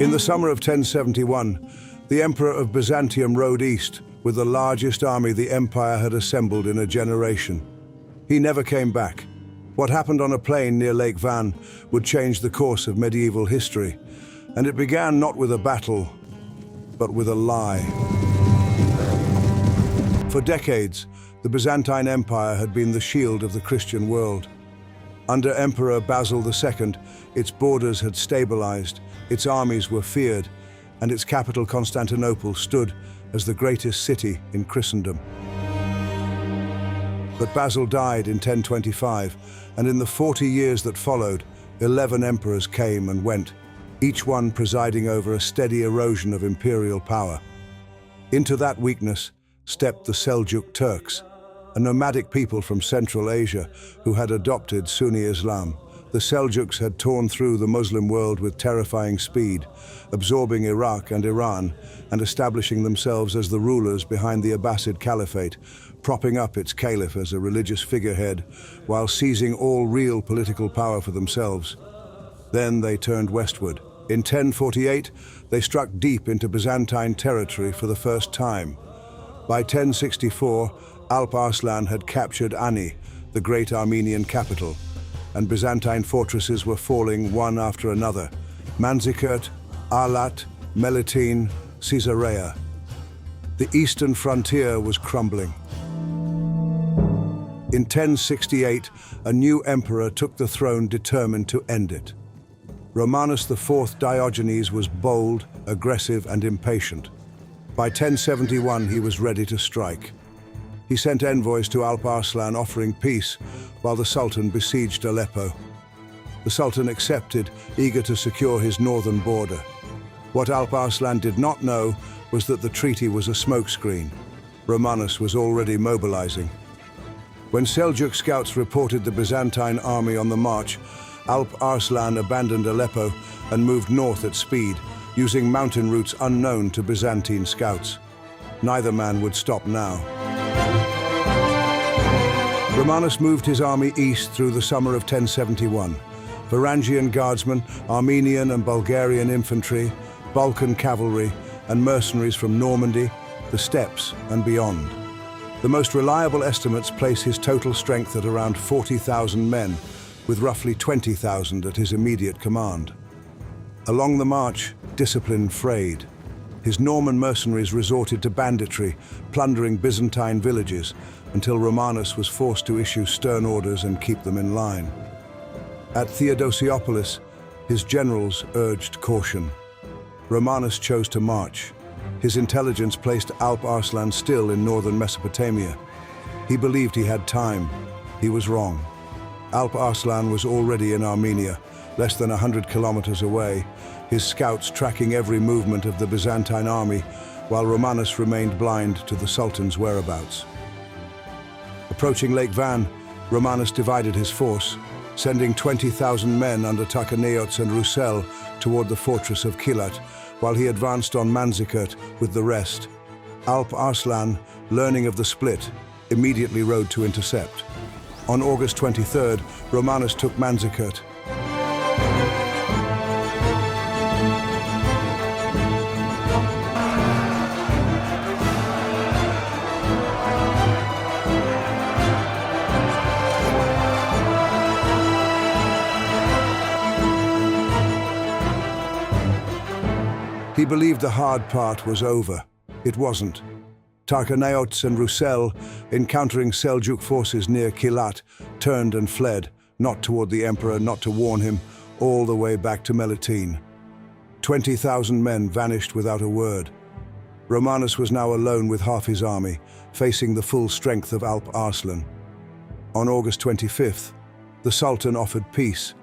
In the summer of 1071, the Emperor of Byzantium rode east with the largest army the empire had assembled in a generation. He never came back. What happened on a plain near Lake Van would change the course of medieval history, and it began not with a battle, but with a lie. For decades, the Byzantine Empire had been the shield of the Christian world. Under Emperor Basil II, its borders had stabilized, its armies were feared, and its capital Constantinople stood as the greatest city in Christendom. But Basil died in 1025, and in the 40 years that followed, 11 emperors came and went, each one presiding over a steady erosion of imperial power. Into that weakness stepped the Seljuk Turks, a nomadic people from Central Asia who had adopted Sunni Islam. The Seljuks had torn through the Muslim world with terrifying speed, absorbing Iraq and Iran and establishing themselves as the rulers behind the Abbasid Caliphate, propping up its caliph as a religious figurehead while seizing all real political power for themselves. Then they turned westward. In 1048, they struck deep into Byzantine territory for the first time. By 1064, Alp Arslan had captured Ani, the great Armenian capital, and Byzantine fortresses were falling one after another: Manzikert, Arlat, Melitene, Caesarea. The eastern frontier was crumbling. In 1068, a new emperor took the throne determined to end it. Romanus IV Diogenes was bold, aggressive, and impatient. By 1071, he was ready to strike. He sent envoys to Alp Arslan offering peace, while the Sultan besieged Aleppo. The Sultan accepted, eager to secure his northern border. What Alp Arslan did not know was that the treaty was a smokescreen. Romanus was already mobilizing. When Seljuk scouts reported the Byzantine army on the march, Alp Arslan abandoned Aleppo and moved north at speed, using mountain routes unknown to Byzantine scouts. Neither man would stop now. Romanus moved his army east through the summer of 1071. Varangian guardsmen, Armenian and Bulgarian infantry, Balkan cavalry, and mercenaries from Normandy, the steppes, and beyond. The most reliable estimates place his total strength at around 40,000 men, with roughly 20,000 at his immediate command. Along the march, discipline frayed. His Norman mercenaries resorted to banditry, plundering Byzantine villages, until Romanus was forced to issue stern orders and keep them in line. At Theodosiopolis, his generals urged caution. Romanus chose to march. His intelligence placed Alp Arslan still in northern Mesopotamia. He believed he had time. He was wrong. Alp Arslan was already in Armenia, less than 100 kilometers away, his scouts tracking every movement of the Byzantine army, while Romanus remained blind to the Sultan's whereabouts. Approaching Lake Van, Romanus divided his force, sending 20,000 men under Tarchaneiots and Roussel toward the fortress of Kilat, while he advanced on Manzikert with the rest. Alp Arslan, learning of the split, immediately rode to intercept. On August 23rd, Romanus took Manzikert. He believed the hard part was over. It wasn't. Tarchaneiots and Roussel, encountering Seljuk forces near Kilat, turned and fled, not toward the emperor, not to warn him, all the way back to Melitene. 20,000 men vanished without a word. Romanus was now alone with half his army, facing the full strength of Alp Arslan. On August 25th, the Sultan offered peace,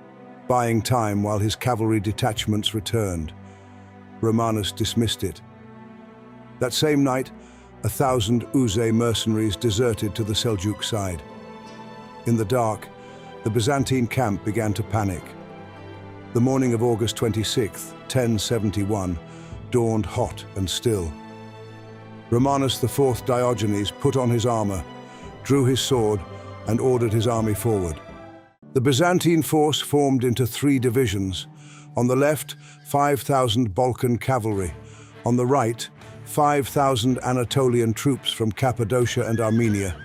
buying time while his cavalry detachments returned. Romanus dismissed it. That same night, 1,000 Uzay mercenaries deserted to the Seljuk side. In the dark, the Byzantine camp began to panic. The morning of August 26, 1071, dawned hot and still. Romanus IV Diogenes put on his armor, drew his sword, and ordered his army forward. The Byzantine force formed into 3 divisions, On the left, 5,000 Balkan cavalry. On the right, 5,000 Anatolian troops from Cappadocia and Armenia.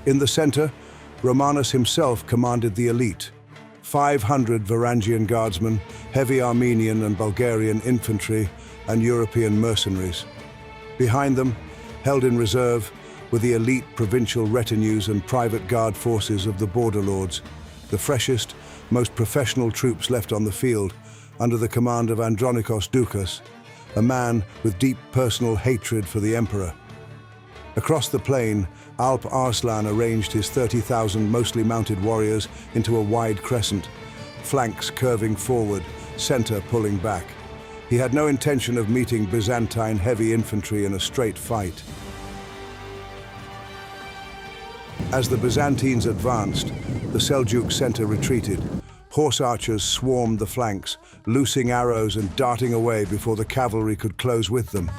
In the center, Romanus himself commanded the elite. 500 Varangian guardsmen, heavy Armenian and Bulgarian infantry, and European mercenaries. Behind them, held in reserve, were the elite provincial retinues and private guard forces of the border lords, the freshest, most professional troops left on the field, under the command of Andronikos Doukas, a man with deep personal hatred for the emperor. Across the plain, Alp Arslan arranged his 30,000 mostly mounted warriors into a wide crescent, flanks curving forward, center pulling back. He had no intention of meeting Byzantine heavy infantry in a straight fight. As the Byzantines advanced, the Seljuk center retreated. Horse archers swarmed the flanks, loosing arrows and darting away before the cavalry could close with them.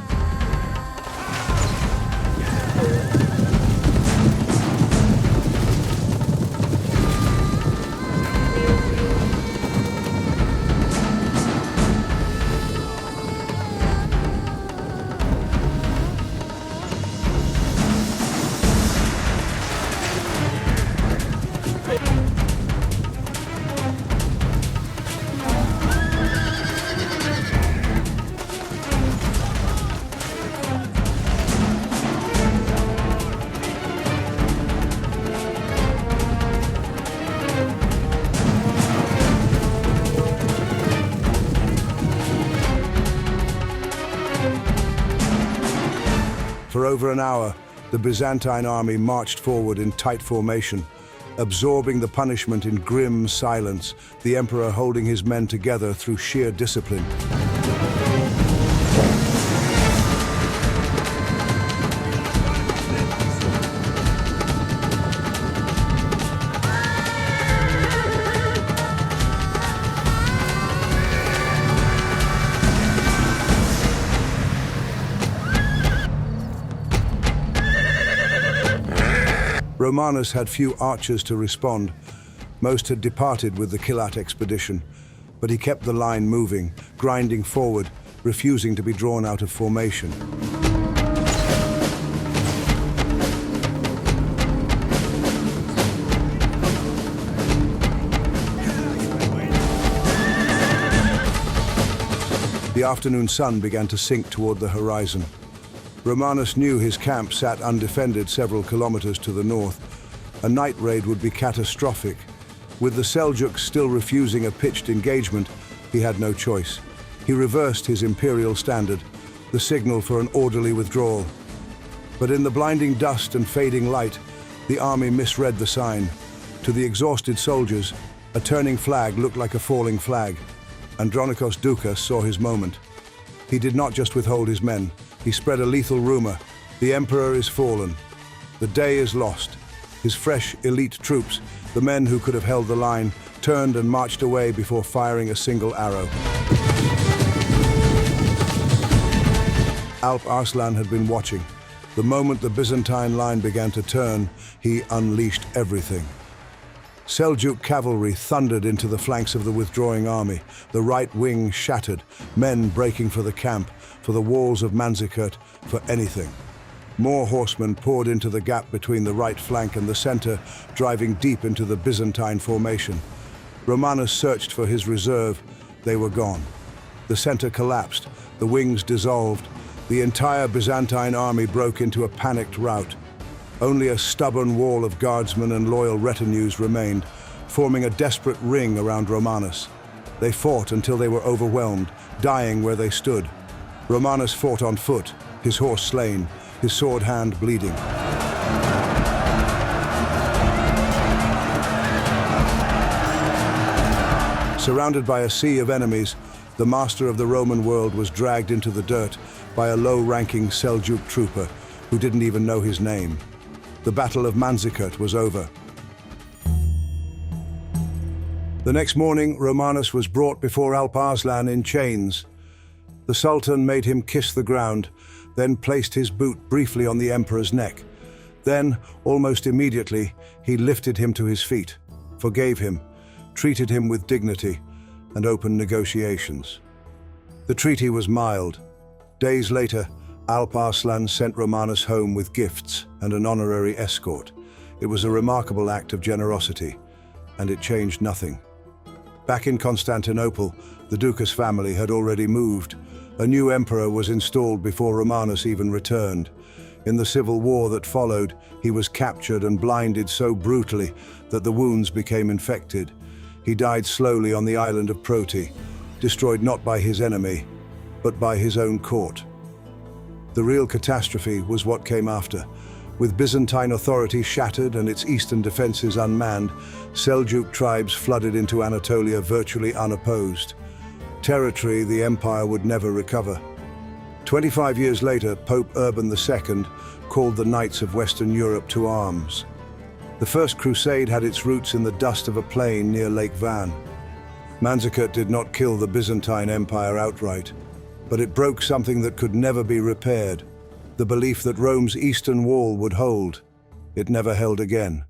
For over an hour, the Byzantine army marched forward in tight formation, absorbing the punishment in grim silence, the emperor holding his men together through sheer discipline. Romanus had few archers to respond. Most had departed with the Kilat expedition, but he kept the line moving, grinding forward, refusing to be drawn out of formation. The afternoon sun began to sink toward the horizon. Romanus knew his camp sat undefended several kilometers to the north. A night raid would be catastrophic. With the Seljuks still refusing a pitched engagement, he had no choice. He reversed his imperial standard, the signal for an orderly withdrawal. But in the blinding dust and fading light, the army misread the sign. To the exhausted soldiers, a turning flag looked like a falling flag. Andronikos Doukas saw his moment. He did not just withhold his men. He spread a lethal rumor. The emperor is fallen. The day is lost. His fresh, elite troops, the men who could have held the line, turned and marched away before firing a single arrow. Alp Arslan had been watching. The moment the Byzantine line began to turn, he unleashed everything. Seljuk cavalry thundered into the flanks of the withdrawing army, the right wing shattered, men breaking for the camp, for the walls of Manzikert, for anything. More horsemen poured into the gap between the right flank and the center, driving deep into the Byzantine formation. Romanus searched for his reserve. They were gone. The center collapsed, the wings dissolved. The entire Byzantine army broke into a panicked rout. Only a stubborn wall of guardsmen and loyal retinues remained, forming a desperate ring around Romanus. They fought until they were overwhelmed, dying where they stood. Romanus fought on foot, his horse slain, his sword hand bleeding. Surrounded by a sea of enemies, the master of the Roman world was dragged into the dirt by a low-ranking Seljuk trooper who didn't even know his name. The Battle of Manzikert was over. The next morning, Romanus was brought before Alp Arslan in chains. The Sultan made him kiss the ground, then placed his boot briefly on the emperor's neck. Then, almost immediately, he lifted him to his feet, forgave him, treated him with dignity, and opened negotiations. The treaty was mild. Days later, Alp Arslan sent Romanus home with gifts and an honorary escort. It was a remarkable act of generosity, and it changed nothing. Back in Constantinople, the Doukas family had already moved. A new emperor was installed before Romanus even returned. In the civil war that followed, he was captured and blinded so brutally that the wounds became infected. He died slowly on the island of Proti, destroyed not by his enemy, but by his own court. The real catastrophe was what came after. With Byzantine authority shattered and its eastern defenses unmanned, Seljuk tribes flooded into Anatolia virtually unopposed. Territory the empire would never recover. 25 years later, Pope Urban II called the Knights of Western Europe to arms. The First Crusade had its roots in the dust of a plain near Lake Van. Manzikert did not kill the Byzantine Empire outright, but it broke something that could never be repaired, the belief that Rome's eastern wall would hold. It never held again.